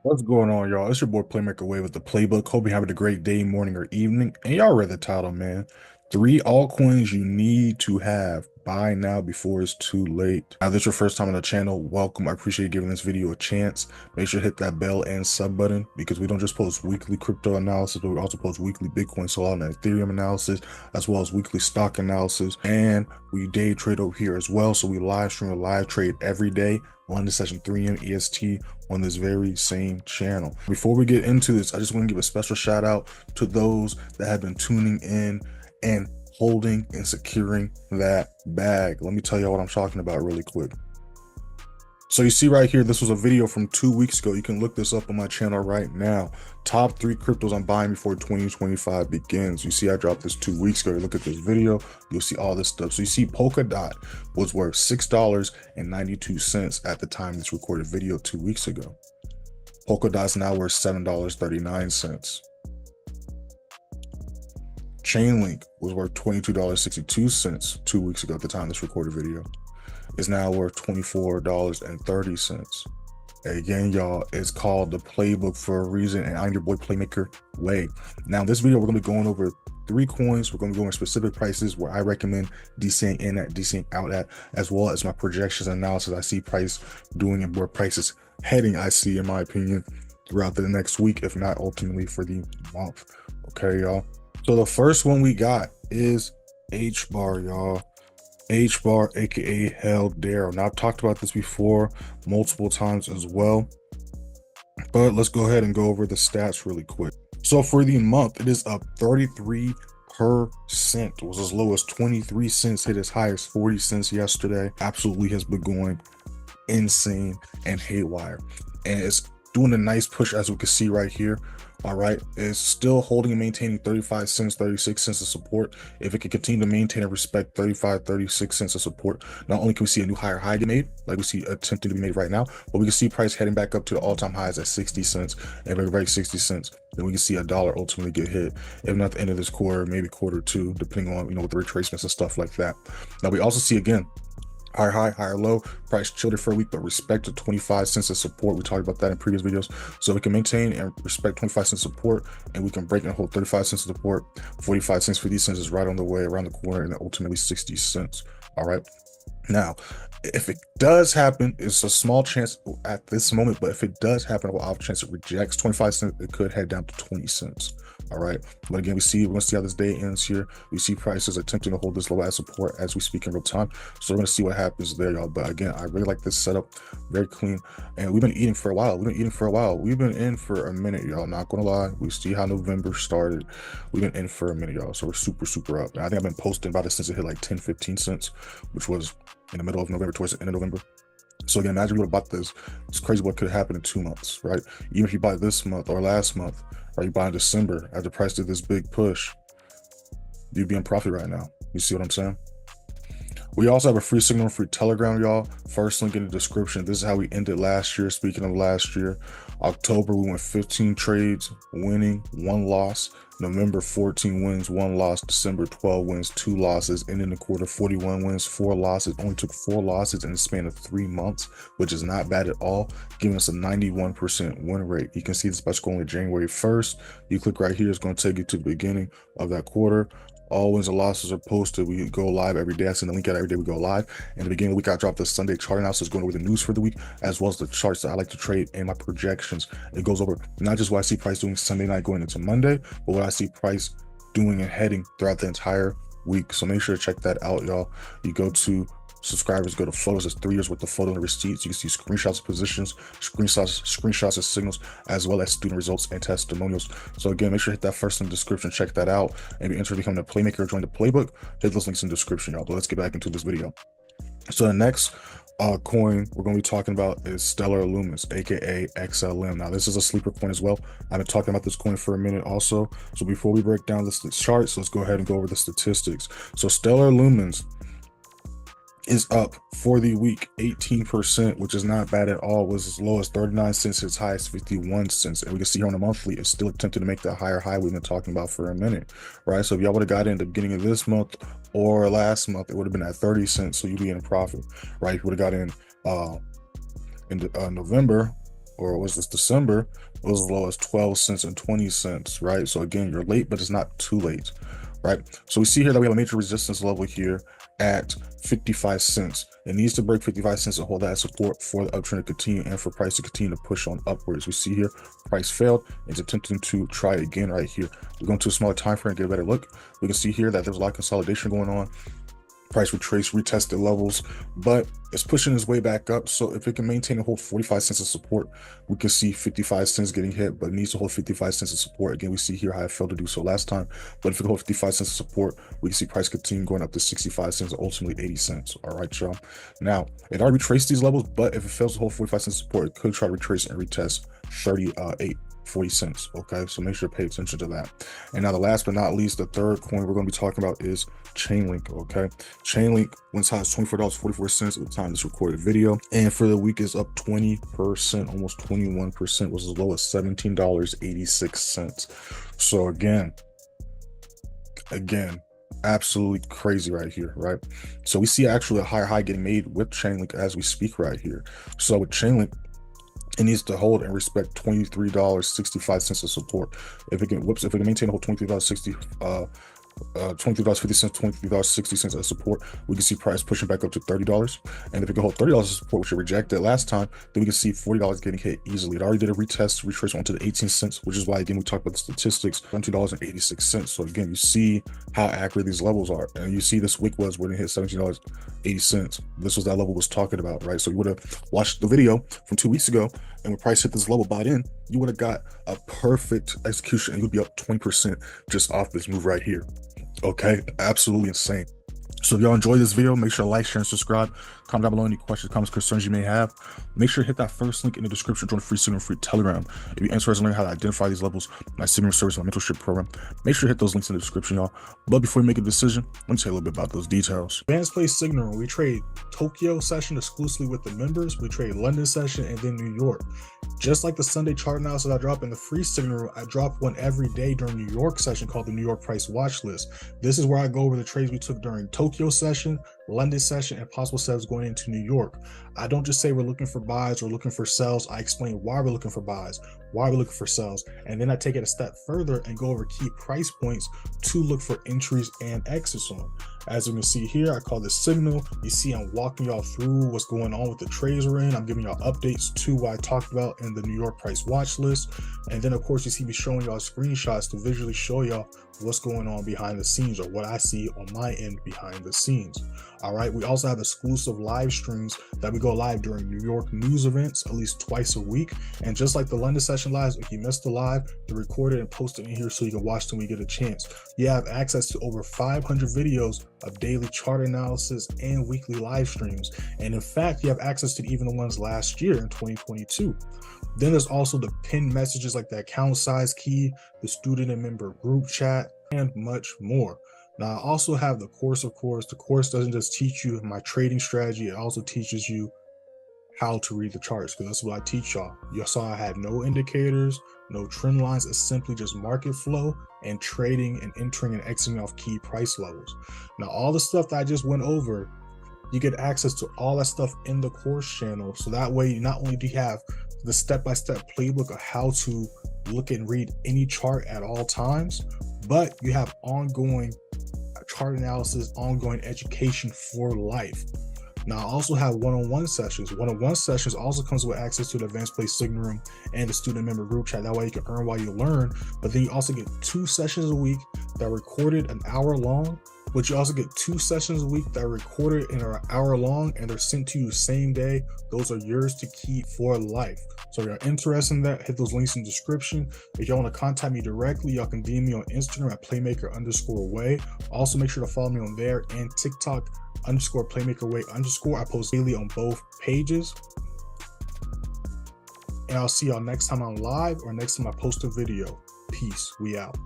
What's going on, y'all? It's your boy Playmaker Wave with the playbook. Hope you're having a great day, morning, or evening. And y'all read the title, man. Three altcoins you need to have. Buy now before it's too late. Now, this is your first time on the channel. Welcome. I appreciate you giving this video a chance. Make sure to hit that bell and sub button because we don't just post weekly crypto analysis, but we also post weekly Bitcoin, Solana, and Ethereum analysis, as well as weekly stock analysis. And we day trade over here as well. So we live stream a live trade every day, London session 3 a.m. EST on this very same channel. Before we get into this, I just want to give a special shout out to those that have been tuning in and holding and securing that bag. Let me tell you what I'm talking about really quick. So you see right here, this was a video from 2 weeks ago. You can look this up on my channel right now. Top 3 cryptos I'm buying before 2025 begins. You see I dropped this 2 weeks ago. You look at this video, you'll see all this stuff. So you see Polkadot was worth $6.92 at the time this recorded video 2 weeks ago. Polkadot's now worth $7.39. Chainlink was worth $22.62 2 weeks ago at the time this recorded video. Is now worth $24.30. Again, y'all, it's called the playbook for a reason, and I'm your boy Playmaker Way. Now, in this video, we're going to be going over 3 coins. We're going to go over specific prices where I recommend DCing in at, DCing out at, as well as my projections and analysis I see price doing and where prices heading, I see, in my opinion, throughout the next week, if not ultimately for the month. Okay, y'all. So the first one we got is H-bar, y'all. H-bar, aka Hell Dare. Now, I've talked about this before multiple times as well, but let's go ahead and go over the stats really quick. So for the month, it is up 33%. It was as low as 23 cents, hit as high as 40 cents yesterday. Absolutely has been going insane and haywire, and it's doing a nice push, as we can see right here. All right, it's still holding and maintaining 35 cents, 36 cents of support. If it can continue to maintain and respect 35, 36 cents of support, not only can we see a new higher high get made, like we see attempting to be made right now, but we can see price heading back up to the all-time highs at 60 cents. And if we break 60 cents, then we can see $1 ultimately get hit, if not the end of this quarter, maybe quarter 2, depending on, with the retracements and stuff like that. Now we also see, again, higher high, higher low, price chilled for a week, but respect to 25 cents of support. We talked about that in previous videos. So we can maintain and respect 25 cents support, and we can break and hold 35 cents of support. 45 cents, 50 cents is right on the way, around the corner, and then ultimately 60 cents. All right. Now, if it does happen, it's a small chance at this moment, but if it does happen, a off chance it rejects 25 cents, it could head down to 20 cents. All right, but again, we're gonna see how this day ends here. We see prices attempting to hold this low as support as we speak in real time, so we're gonna see what happens there, y'all. But again, I really like this setup, very clean, and we've been eating for a while. We've been in for a minute, y'all, not gonna lie. We see how November started. We've been in for a minute, y'all, so we're super up. And I think I've been posting about it since it hit like 10-15 cents, which was in the middle of November, towards the end of November. So again, imagine what about this. It's crazy what could happen in 2 months, right? Even if you buy this month or last month, or you buy in December, as the price did this big push, you'd be in profit right now. You see what I'm saying? We also have a free signal, free Telegram, y'all. First link in the description. This is how we ended last year. Speaking of last year, October, we went 15 trades, winning, 1 loss. November, 14 wins, 1 loss. December, 12 wins, 2 losses. Ending the quarter, 41 wins, 4 losses. Only took 4 losses in the span of 3 months, which is not bad at all, giving us a 91% win rate. You can see this by scrolling January 1st. You click right here, it's going to take you to the beginning of that quarter. All wins and losses are posted. We go live every day. I send the link out every day we go live. In the beginning of the week, I dropped the Sunday chart analysis going over the news for the week, as well as the charts that I like to trade and my projections. It goes over not just what I see price doing Sunday night going into Monday, but what I see price doing and heading throughout the entire week. So make sure to check that out, y'all. You go to subscribers, go to photos. There's 3 years worth of photo and receipts. You can see screenshots of positions, screenshots of signals, as well as student results and testimonials. So again, make sure to hit that first link in the description, check that out, and be interested in becoming a playmaker or join the playbook. Hit those links in the description, y'all. But let's get back into this video. So the next coin we're going to be talking about is Stellar Lumens, aka XLM. Now this is a sleeper coin as well. I've been talking about this coin for a minute also. So before we break down the charts, let's go ahead and go over the statistics. So Stellar Lumens is up for the week 18%, which is not bad at all. It was as low as 39 cents, its high as 51 cents. And we can see here on the monthly, it's still attempting to make that higher high we've been talking about for a minute, right? So if y'all would have got in the beginning of this month or last month, it would have been at 30 cents. So you'd be in profit, right? If you would have got in November, or was this December, it was as low as 12 cents and 20 cents, right? So again, you're late, but it's not too late, right? So we see here that we have a major resistance level here at 55 cents. It needs to break 55 cents to hold that support for the uptrend to continue and for price to continue to push on upwards. We see here price failed. It's attempting to try again right here. We're going to a smaller time frame, get a better look. We can see here that there's a lot of consolidation going on. Price retrace, retested levels, but it's pushing its way back up. So if it can maintain and hold 45 cents of support, we can see 55 cents getting hit, but it needs to hold 55 cents of support. Again, we see here how it failed to do so last time, but if it can hold 55 cents of support, we can see price continue going up to 65 cents, ultimately 80 cents. All right, y'all. Now, it already retraced these levels, but if it fails to hold 45 cents of support, it could try to retrace and retest 40 cents. Okay, so make sure to pay attention to that. And now the last but not least, the third coin we're going to be talking about is Chainlink. Okay, Chainlink went as high as $24.44 at the time of this recorded video, and for the week is up 20%, almost 21%, was as low as $17.86. So again, absolutely crazy right here, right? So we see actually a higher high getting made with Chainlink as we speak right here. So with Chainlink, it needs to hold and respect $23.65 of support. If it can maintain a whole $23.50, $23.60 as support, we can see price pushing back up to $30. And if it can hold $30 as support, which it rejected last time, then we can see $40 getting hit easily. It already did a retrace onto the 18 cents, which is why, again, we talked about the statistics, $22.86. So again, you see how accurate these levels are. And you see this wick was when it hit $17.80. This was that level was talking about, right? So you would have watched the video from 2 weeks ago, and when price hit this level bought in, you would have got a perfect execution and you'd be up 20% just off this move right here. Okay, absolutely insane. So if y'all enjoyed this video, make sure to like, share, and subscribe. Comment down below any questions, comments, concerns you may have. Make sure to hit that first link in the description. Join the free Signal, free Telegram. If you're interested in learning how to identify these levels, my Signal service, my mentorship program, make sure to hit those links in the description, y'all. But before you make a decision, let me tell you a little bit about those details. Advanced Play Signal, we trade Tokyo session exclusively with the members. We trade London session and then New York. Just like the Sunday chart analysis I drop in the free Signal, I drop one every day during New York session called the New York Price Watch List. This is where I go over the trades we took during Tokyo session, London session, and possible setups going into New York. I don't just say we're looking for buys or looking for sells. I explain why we're looking for buys, why we're looking for sells, and then I take it a step further and go over key price points to look for entries and exits on. As you can see here, I call this Signal. You see I'm walking y'all through what's going on with the trades we're in. I'm giving y'all updates to what I talked about in the New York Price Watch List. And then of course you see me showing y'all screenshots to visually show y'all what's going on behind the scenes, or what I see on my end behind the scenes. All right, we also have exclusive live streams that we go live during New York news events at least twice a week. And just like the London session lives, if you missed the live, they're recorded and posted in here so you can watch them when you get a chance. You have access to over 500 videos of daily chart analysis and weekly live streams. And in fact, you have access to even the ones last year in 2022. Then there's also the pinned messages like the account size key, the student and member group chat, and much more. Now I also have the course, of course. The course doesn't just teach you my trading strategy, it also teaches you how to read the charts, because that's what I teach y'all. You saw I had no indicators, no trend lines. It's simply just market flow and trading and entering and exiting off key price levels. Now all the stuff that I just went over, you get access to all that stuff in the course channel. So that way, not only do you have the step-by-step playbook of how to look and read any chart at all times, but you have ongoing chart analysis, ongoing education for life. Now I also have one-on-one sessions. One-on-one sessions also comes with access to the Advanced Play Signal Room and the student member group chat. That way you can earn while you learn, but then you also get 2 sessions a week that are recorded an hour long. But you also get 2 sessions a week that are recorded and are an hour long, and they're sent to you same day. Those are yours to keep for life. So if you're interested in that, hit those links in the description. If y'all want to contact me directly, y'all can DM me on Instagram at playmaker_way. Also make sure to follow me on there, and TikTok _playmakerway_. I post daily on both pages. And I'll see y'all next time I'm live or next time I post a video. Peace. We out.